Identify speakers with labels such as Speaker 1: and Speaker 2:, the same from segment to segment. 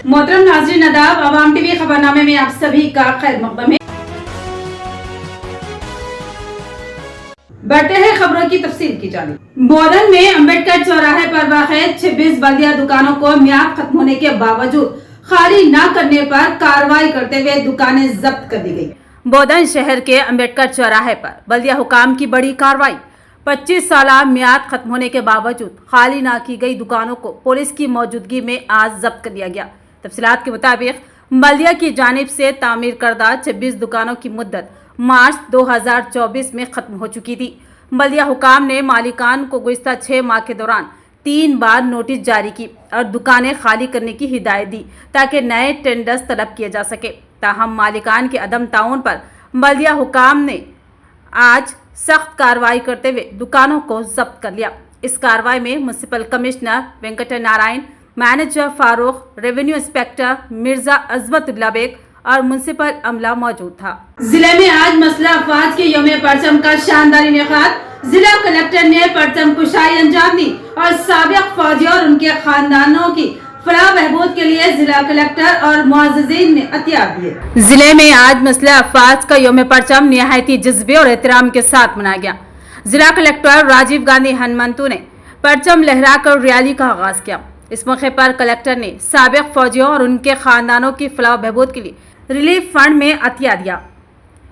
Speaker 1: मोहतरम नाज़रीन आदाब, अवाम टीवी खबरनामे में आप सभी का खैर मक़दम है। बढ़ते हैं खबरों की तफसील की जानिब। बोधन में अम्बेडकर चौराहे पर वाक़े 26 बल्दिया दुकानों को मियाद खत्म होने के बावजूद खाली न करने पर कार्रवाई करते हुए दुकानें जब्त कर दी गई। बोधन शहर के अम्बेडकर चौराहे पर बल्दिया हुकाम की बड़ी कार्रवाई। 25 साल मियाद खत्म होने के बावजूद खाली न की गई दुकानों को पुलिस की मौजूदगी में आज जब्त कर लिया गया। तफसीलात के मुताबिक बल्दिया की जानिब से तामीर करदा 26 दुकानों की मुद्दत मार्च 2024 में खत्म हो चुकी थी। बल्दिया हुकाम ने मालिकान को गुज़िश्ता 6 माह के दौरान 3 बार नोटिस जारी की और दुकानें खाली करने की हिदायत दी ताकि नए टेंडर्स तलब किए जा सके। ताहम मालिकान के अदम ताउन पर बल्दिया हुकाम ने आज सख्त कार्रवाई करते हुए दुकानों को जब्त कर लिया। इस कार्रवाई में municipal commissioner Venkat Narayan, manager Farooq, revenue inspector Mirza Azmatullah Baig और म्युनिसिपल अमला मौजूद था। जिले में आज मसला अफवाज के यौम परचम का शानदार इनेकाद। जिला कलेक्टर ने परचम कुशाई अंजाम दी और साबिक फौजियों और उनके खानदानों की फलाह बहबूद के लिए जिला कलेक्टर और मुअज़्ज़िज़ीन ने अतिया दिए। जिले में आज मसला अफवाज का यौम परचम निहायती जज्बे और एहतराम के साथ मनाया गया। जिला कलेक्टर राजीव गांधी हनुमंतु ने परचम लहराकर रैली का आगाज किया। इस मौके पर कलेक्टर ने साबिक फौजियों और उनके खानदानों की फलाह बहबूद के लिए रिलीफ फंड में अतिया दिया।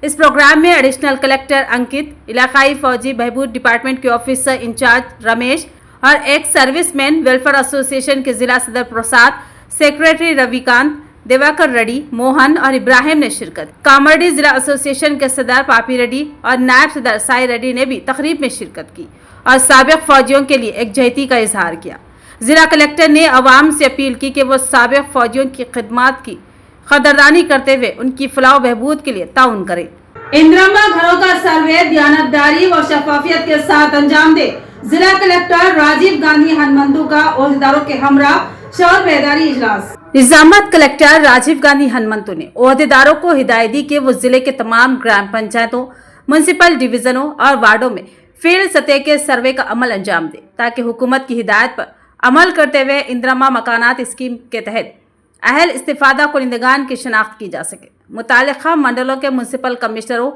Speaker 1: इस प्रोग्राम में एडिशनल कलेक्टर अंकित, इलाकाई फौजी बहबूद डिपार्टमेंट के ऑफिसर इंचार्ज रमेश और एक्स सर्विसमैन वेलफेयर एसोसिएशन के जिला सदर प्रसाद, सेक्रेटरी रविकांत, देवाकर रेड्डी, मोहन और इब्राहिम ने शिरकत। कामर्डी जिला एसोसिएशन के सदर पापी रेड्डी और नायब सदर साई रेड्डी ने भी तकरीब में शिरकत की और साबिक फौजियों के लिए एकजुहती का इजहार किया। जिला कलेक्टर ने अवाम से अपील की कि वो साबिक फौजियों की खिदमत की कदरदानी करते हुए उनकी फलाह बहबूद के लिए ताउन करें। इंदिरामा घरों का सर्वे दयानतदारी व शफाफियत के साथ अंजाम दे। जिला कलेक्टर राजीव गांधी हनुमंतु का ओहदेदारों के हमरा शौर बेदारी इजलास। निजामत कलेक्टर राजीव गांधी हनुमंतु ने ओहदेदारों को हिदायत दी कि वो जिले के तमाम ग्राम पंचायतों, म्युनिसिपल डिवीजनों और वार्डों में फील्ड सतह के सर्वे का अमल अंजाम दे ताकि हुकूमत की हिदायत पर अमल करते हुए इंदिरामा मकानात स्कीम के तहत अहल इस्तिफादा कुनिंदगान की शनाख्त की जा सके। मुतालिका मंडलों के म्युनिसिपल कमिश्नरों,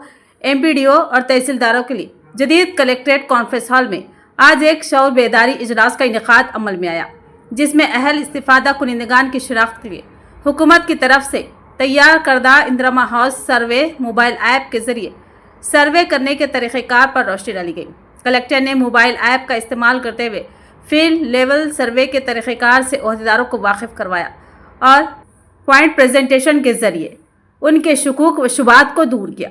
Speaker 1: MPDO और तहसीलदारों के लिए जदीद कलेक्ट्रेट कॉन्फ्रेंस हॉल में आज एक शौर बेदारी इजलास का इनेकाद अमल में आया, जिसमें अहल इस्तिफादा कुनिंदगान की शनाख्त के लिए हुकूमत की तरफ से तैयार करदा इंदिरामा हाउस सर्वे मोबाइल ऐप के जरिए सर्वे करने के तरीक़ेकार पर रोशनी डाली गई। कलेक्टर ने मोबाइल ऐप का इस्तेमाल करते हुए फील्ड लेवल सर्वे के तरीक़ेकार से ओहदेदारों को वाकिफ़ करवाया और पॉइंट प्रेजेंटेशन के जरिए उनके शुकूक व शुबात को दूर किया।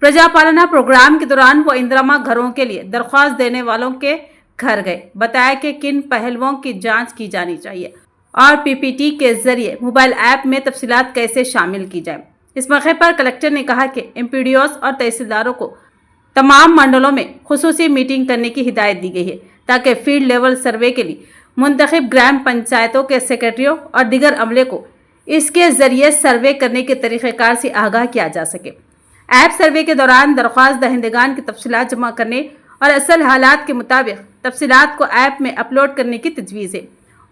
Speaker 1: प्रजापालना प्रोग्राम के दौरान वो इंदिरामा घरों के लिए दरख्वास्त देने वालों के घर गए, बताया कि किन पहलुओं की जांच की जानी चाहिए और PPT के जरिए मोबाइल ऐप में तफसीलात कैसे शामिल की जाए। इस मौके पर कलेक्टर ने कहा कि MPDOs और तहसीलदारों को तमाम मंडलों में खुसूसी मीटिंग करने की हिदायत दी गई है ताकि फील्ड लेवल सर्वे के लिए मुंतखब ग्राम पंचायतों के सेक्रेटरियों और दीगर अमले को इसके जरिए सर्वे करने के तरीक़ेकार से आगाह किया जा सके। ऐप सर्वे के दौरान दरख्वास्त दहिंदगान की तफसीलात जमा करने और असल हालात के मुताबिक तफसीलात को ऐप में अपलोड करने की तजवीज़ है।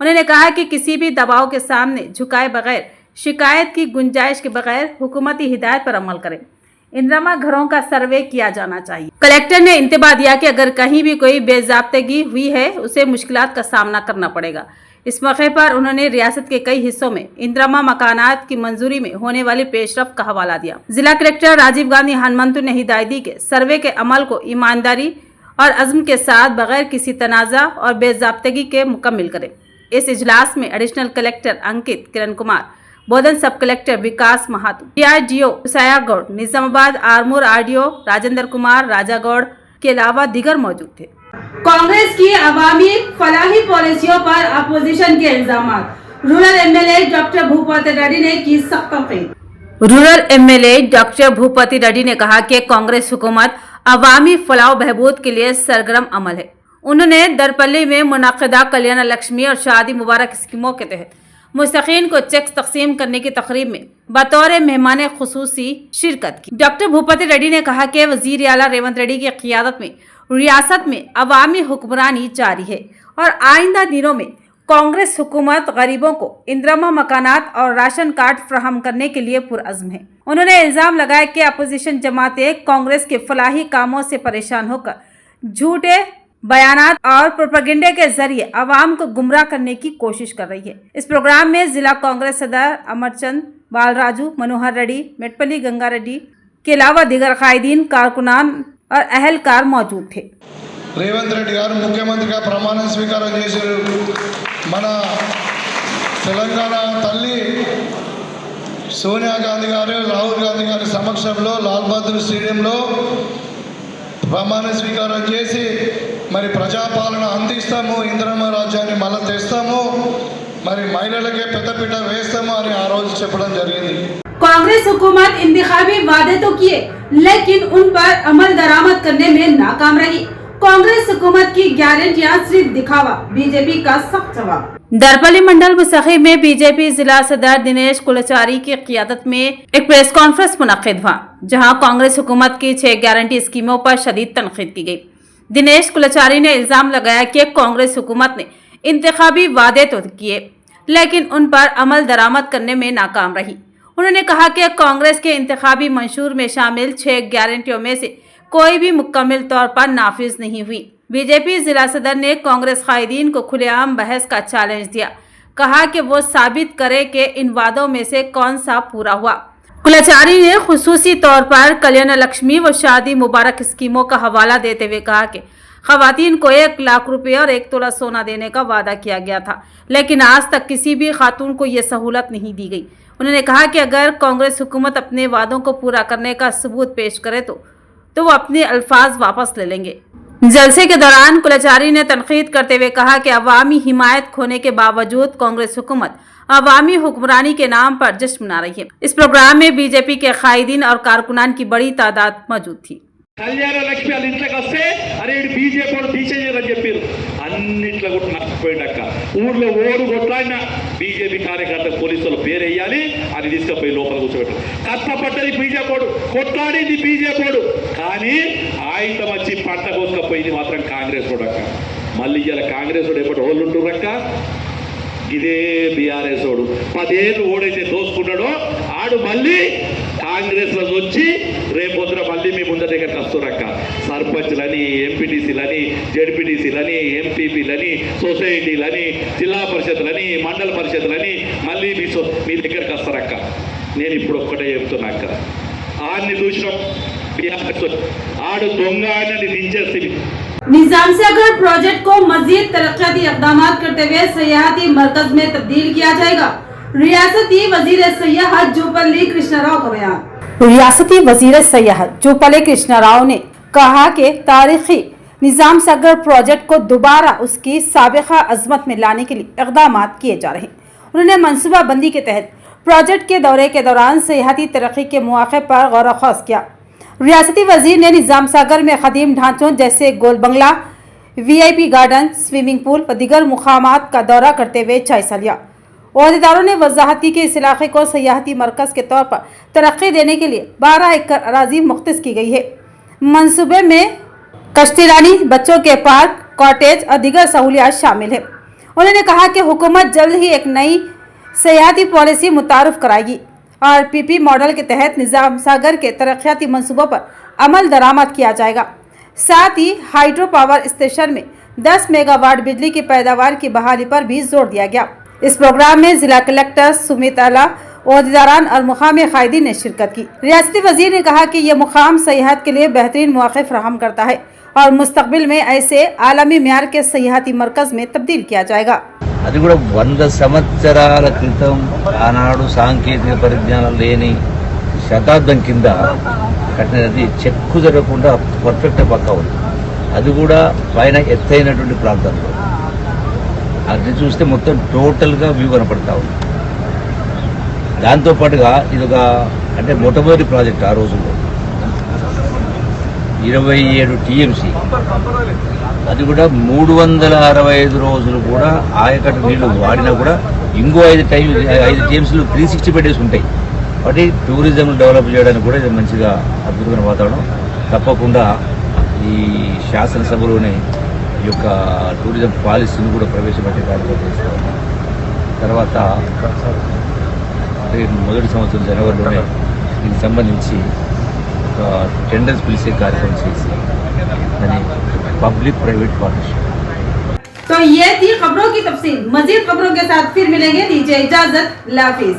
Speaker 1: उन्होंने कहा कि किसी भी दबाव के सामने झुकाए बगैर, शिकायत की गुंजाइश के बगैर हुकूमती हिदायत पर अमल करें। इंदिरामा घरों का सर्वे किया जाना चाहिए। कलेक्टर ने इंतबाह दिया कि अगर कहीं भी कोई बेज़ाब्तगी हुई है उसे मुश्किलात का सामना करना पड़ेगा। इस मौके पर उन्होंने रियासत के कई हिस्सों में इंदिरामा मकानात की मंजूरी में होने वाली पेशरफ का हवाला दिया। जिला कलेक्टर राजीव गांधी हनुमंतु ने हिदायत दी कि सर्वे के अमल को ईमानदारी और अज़्म के साथ बगैर किसी तनाज़ा और बेज़ाब्तगी के मुकम्मल करें। इस इजलास में एडिशनल कलेक्टर अंकित, किरण कुमार, बोधन सब कलेक्टर विकास महातो, DRDO उसाया गौड़, निजामाबाद आरमूर RDO राजेंद्र कुमार राजागौड़ के अलावा दीगर मौजूद थे। कांग्रेस की अवामी फलाही पॉलिसियों पर अपोजिशन के इल्जामात। Rural MLA doctor Bhupathi Reddy ने की सख्त तनकीद। Rural MLA doctor Bhupathi Reddy ने कहा कि कांग्रेस हुकूमत अवामी फलाह बहबूद के लिए सरगर्म अमल है। उन्होंने दरपल्ली में मुनाकिदा कल्याण लक्ष्मी और शादी मुबारक स्कीमों के तहत मुस्तकीन को चेक्स तकसीम करने की तकरीब में बतौर मेहमान खुसूसी शिरकत की। डॉक्टर भूपति रेड्डी ने कहा कि वजीर आला रेवंत रेड्डी की क़ियादत में रियासत में अवामी हुक्मरानी जारी है और आइंदा दिनों में कांग्रेस हुकूमत गरीबों को इंदिरा मकानात और राशन कार्ड फराहम करने के लिए पुरअज़्म है। उन्होंने इल्जाम लगाया कि अपोजिशन जमातें कांग्रेस के फलाही कामों से परेशान होकर झूठे बयानात और प्रोपेगेंडे के जरिए आवाम को गुमराह करने की कोशिश कर रही है। इस प्रोग्राम में जिला कांग्रेस सदर अमरचंद बालराजू, मनोहर रेड्डी, मेटपल्ली गंगा रेड्डी के अलावा दीगर कायदीन, कारकुनान और अहलकार मौजूद थे।
Speaker 2: రేవంత్ రెడ్డి గారు ముఖ్యమంత్రిగా ప్రమాణ స్వీకారం చేశారు. మన తెలంగాణ తల్లి సోనియా గాంధీ గారు, రాహుల్ గాంధీ గారి సమక్షంలో లాల్ బహదూర్ స్టేడియంలో ప్రమాణ స్వీకారం చేసి మరి ప్రజాపాలన అందిస్తాము, ఇందిరమ్మ రాజ్యాన్ని మళ్ళీ తెస్తాము, మరి మహిళలకే పెద్దపీట వేస్తాము అని ఆ రోజు చెప్పడం జరిగింది.
Speaker 1: कांग्रेस हुकूमत इंतखाबी वादे तो किए लेकिन उन पर अमल दरामद करने में नाकाम रही। कांग्रेस हुकूमत की गारंटियां सिर्फ दिखावा, बीजेपी का सख्त जवाब। दरपल्ली मंडल मुसखी में बीजेपी जिला सदर दिनेश कुलचारी की क़ियादत में एक प्रेस कॉन्फ्रेंस मुनक्किद हुआ, जहां कांग्रेस हुकूमत की 6 गारंटी स्कीमों पर शदीद तनकीद की गई। दिनेश कुलचारी ने इल्जाम लगाया कि कांग्रेस हुकूमत ने इंतखाबी वादे तो किए लेकिन उन पर अमल दरामद करने में नाकाम रही। उन्होंने कहा कि कांग्रेस के इंतखाबी मंशूर में शामिल 6 गारंटियों में से कोई भी मुकम्मल तौर पर नाफिज नहीं हुई। बीजेपी जिला सदर ने कांग्रेस कायदीन को खुलेआम बहस का चैलेंज दिया, कहा कि वो साबित करे कि इन वादों में से कौन सा पूरा हुआ। कुलचारी ने खुसूसी तौर पर कल्याण लक्ष्मी व शादी मुबारक स्कीमों का हवाला देते हुए कहा कि खवातीन को 1 लाख रुपए और 1 तोला सोना देने का वादा किया गया था, लेकिन आज तक किसी भी खातून को ये सहूलत नहीं दी गई। उन्होंने कहा कि अगर कांग्रेस हुकूमत अपने वादों को पूरा करने का सबूत पेश करे तो वो अपने अल्फाज वापस ले लेंगे। जलसे के दौरान कुलचारी ने तनकीद करते हुए कहा कि अवामी हिमायत खोने के बावजूद कांग्रेस हुकूमत अवामी हुक्मरानी के नाम पर जश्न मना रही है। इस प्रोग्राम में बीजेपी के कायदीन और कारकुनान की बड़ी तादाद मौजूद थी।
Speaker 3: కళ్యాణ లక్ష్మి వాళ్ళ ఇంట్లోకి వస్తే అరే బీజేపీ వాళ్ళు తీసేయని చెప్పారు. అన్నిట్లో కూడా నష్టపోయిందక్క. ఊర్లో ఓడు కొట్లాడిన బీజేపీ కార్యకర్త పోలీసులు పేరు వేయాలి అని తీసుకుపోయి లోపల కూర్చోబెట్టారు. కష్టపడ్డది బీజేపీ కొట్లాడింది బీజేపీ కానీ ఆయన వచ్చి పంట కోసుకపోయింది మాత్రం కాంగ్రెస్ అక్క. మళ్ళీ ఇలా కాంగ్రెస్ ఎప్పటి వాళ్ళు ఉంటున్నారక్క. ఇదే బీఆర్ఎస్ ఓడు 10 ఏళ్ళు ఓడైతే దోసుకున్నాడో ఆడు మళ్ళీ కాంగ్రెస్ లో వచ్చి రేపొద్దున మళ్ళీ మీ ముందర దగ్గరికి వస్తున్నారక్క. సర్పంచ్లని, ఎంపీటీసీలని, జెడ్పీటీసీలని, ఎంపీపీలని, సొసైటీలని, జిల్లా పరిషత్లని, మండల పరిషత్లని మళ్ళీ మీ దగ్గరికి వస్తారక్క. నేను ఇప్పుడు ఒక్కటే చెప్తున్నాక్క, ఆడిని చూసినాం ఆడు దొంగ అని దించేస్తుంది.
Speaker 1: निजाम सागर प्रोजेक्ट को मजीद तरक्याती इक़दाम करते हुए सयाहती मरकज में तब्दील किया जाएगा। रियासती वजीर सयाहत जुपल्ली कृष्णराव का बयान। रियासती वजीर सयाहत जुपल्ली कृष्णराव ने कहा कि तारीखी निजाम सागर प्रोजेक्ट को दोबारा उसकी साबिक़ा अज़मत में लाने के लिए इक़दाम किए जा रहे हैं। उन्होंने मनसूबा बंदी के तहत प्रोजेक्ट के दौरे के दौरान सयाहती तरक्की के मौक़े पर गौर ख़ास किया। रियासती वजीर ने निजाम सागर में ख़दीम ढांचों जैसे गोल बंगला, VIP गार्डन, स्विमिंग पूल व दीगर मुकामात का दौरा करते हुए जायजा लिया। ओहदेदारों ने वजाहत की कि इस इलाके को सयाहती मरकज़ के तौर पर तरक्की देने के लिए 12 एकड़ अराजी मुख्तस की गई है। मनसूबे में कश्तीरानी, बच्चों के पार्क, कॉटेज और दीगर सहूलियात शामिल है। उन्होंने कहा कि हुकूमत जल्द ही एक नई सयाहती पॉलिसी मुतारफ़ कराएगी और PP मॉडल के तहत निजाम सागर के तरक्याती मंसूबों पर अमल दरामद किया जाएगा। साथ ही हाइड्रो पावर स्टेशन में 10 मेगावाट बिजली की पैदावार की बहाली पर भी जोर दिया गया। इस प्रोग्राम में जिला कलेक्टर सुमित आला, ओहदेदारान और मुकामी कायदीन ने शिरकत की। रियासती वजीर ने कहा कि यह मुकाम सयाहत के लिए बेहतरीन मौक़े फराहम करता है और मुस्तकबिल में ऐसे आलमी म्यार के सयाहती मरकज़ में तब्दील किया जाएगा।
Speaker 4: అది కూడా 100 సంవత్సరాల క్రితం ఆనాడు సాంకేతిక పరిజ్ఞానం లేని శతాబ్దం కింద కట్టినది చెక్కు జరగకుండా పర్ఫెక్ట్ పక్కా ఉంది. అది కూడా పైన ఎత్తైనటువంటి ప్రాంతంలో అది చూస్తే మొత్తం టోటల్గా వ్యూ కనపడతా ఉంది. దాంతోపాటుగా ఇదొక అంటే మొట్టమొదటి ప్రాజెక్ట్ ఆ రోజుల్లో 27 TMC, అది కూడా 365 రోజులు కూడా ఆయకట్టు నీళ్లు వాడినా కూడా ఇంకో 5 TMCలు 360 పెట్టేసి ఉంటాయి. కాబట్టి టూరిజం డెవలప్ చేయడానికి కూడా ఇది మంచిగా అద్భుతమైన వాతావరణం. తప్పకుండా ఈ శాసనసభలోనే ఈ యొక్క టూరిజం పాలసీని కూడా ప్రవేశపెట్టే కార్యక్రమం చేస్తూ ఉన్నాం. తర్వాత రేపు మొదటి సంవత్సరం జనవరిలోనే దీనికి సంబంధించి ఒక టెండర్స్ పిలిచే కార్యక్రమం చేసి దాన్ని పబ్లిక్ ప్రైవేట్ పార్ట్నర్షిప్.
Speaker 1: तो ये थी खबरों की तफसील। मजीद खबरों के साथ फिर मिलेंगे। दीजिए इजाजत। अल्लाह हाफिज।